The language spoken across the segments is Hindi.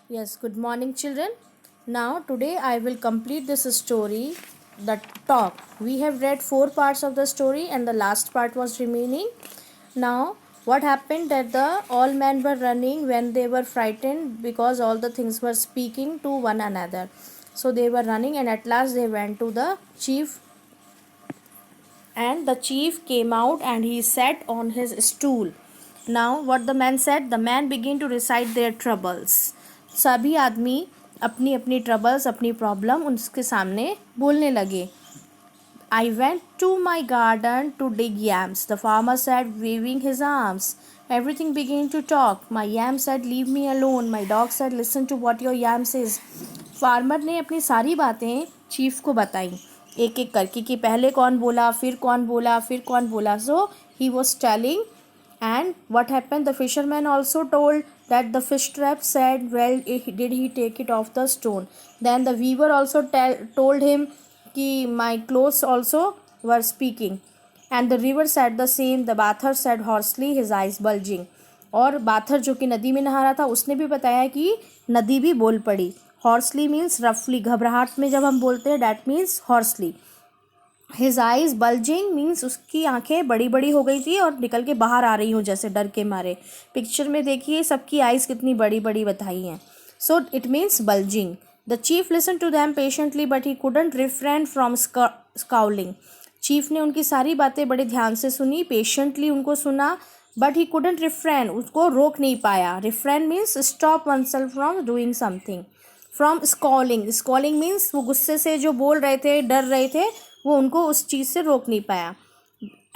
Yes, good morning, children. Now, today I will complete this story, the talk. We have read 4 parts of the story, and the last part was remaining. Now, what happened that the all men were running when they were frightened because all the things were speaking to one another. So they were running, and at last they went to the chief, and the chief came out and he sat on his stool. Now what the man said, the man began to recite their troubles. सभी आदमी अपनी अपनी ट्रबल्स, अपनी प्रॉब्लम उसके सामने बोलने लगे. I went to my garden to dig yams, the farmer said, waving his arms. Everything began to talk. My yam said, leave me alone. My dog said, listen to what your yam says. Farmer ने अपनी सारी बातें चीफ को बताई, एक एक करके, कि पहले कौन बोला, फिर कौन बोला, फिर कौन बोला. So he was telling. And what happened? The fisherman also told that the fish trap said, well, did he take it off the stone? Then the weaver also told him कि my clothes also were speaking. And the river said the same. The bather said hoarsely, his eyes bulging. और बाथर जो कि नदी में नहा रहा था उसने भी बताया कि नदी भी बोल पड़ी. हॉर्सली मीन्स रफली, घबराहट में जब हम बोलते हैं that means hoarsely. His eyes bulging means उसकी आंखें बड़ी बड़ी हो गई थी और निकल के बाहर आ रही हूँ जैसे डर के मारे. पिक्चर में देखिए सबकी आइज़ कितनी बड़ी बड़ी बताई हैं. So it means bulging. The chief listen to them patiently but he couldn't refrain from scowling. Chief ने उनकी सारी बातें बड़े ध्यान से सुनी, पेशेंटली उनको सुना, बट ही कुडंट रिफ्रेन, उसको रोक नहीं पाया. Refrain means stop oneself from doing something. From scowling, scowling means वो गुस्से से जो बोल रहे थे, डर रहे थे, वो उनको उस चीज़ से रोक नहीं पाया.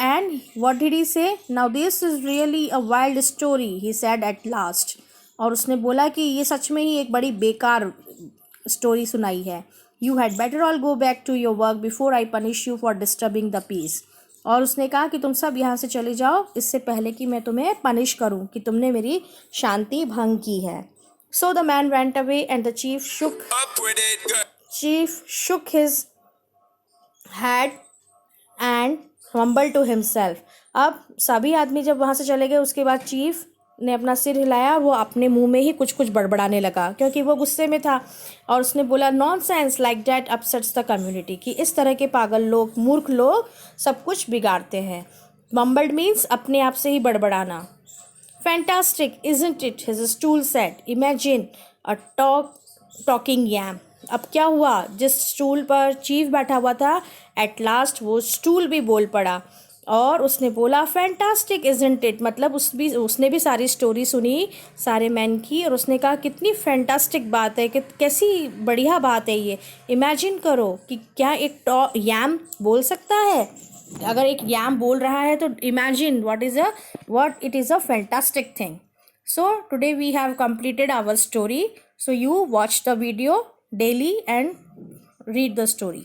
एंड व्हाट डिड ही से? Now this is really a wild story, he said at last. और उसने बोला कि ये सच में ही एक बड़ी बेकार स्टोरी सुनाई है. You had better all go back to your work before I punish you for disturbing the peace. और उसने कहा कि तुम सब यहाँ से चले जाओ इससे पहले कि मैं तुम्हें पनिश करूँ कि तुमने मेरी शांति भंग की है. So the man went away and the chief shook his head and mumbled to himself. अब सभी आदमी जब वहाँ से चले गए उसके बाद चीफ ने अपना सिर हिलाया और वो अपने मुंह में ही कुछ कुछ बड़बड़ाने लगा क्योंकि वो गुस्से में था. और उसने बोला nonsense like that upsets the community, कि इस तरह के पागल लोग, मूर्ख लोग सब कुछ बिगाड़ते हैं. मम्बल्ड मीन्स अपने आप से ही बड़बड़ाना. Fantastic, isn't it? His stool said. Imagine a talking yam. अब क्या हुआ? जिस स्टूल पर चीफ बैठा हुआ था, एट लास्ट वो स्टूल भी बोल पड़ा और उसने बोला फैंटास्टिक इजंट इट, मतलब उसने भी सारी स्टोरी सुनी सारे मैन की और उसने कहा कितनी फैंटास्टिक बात है, कि कैसी बढ़िया बात है ये. इमेजिन करो कि क्या एक यैम बोल सकता है. अगर एक यैम बोल रहा है तो imagine what it is a fantastic thing. So today we have completed our story. So you watch the video daily and read the story.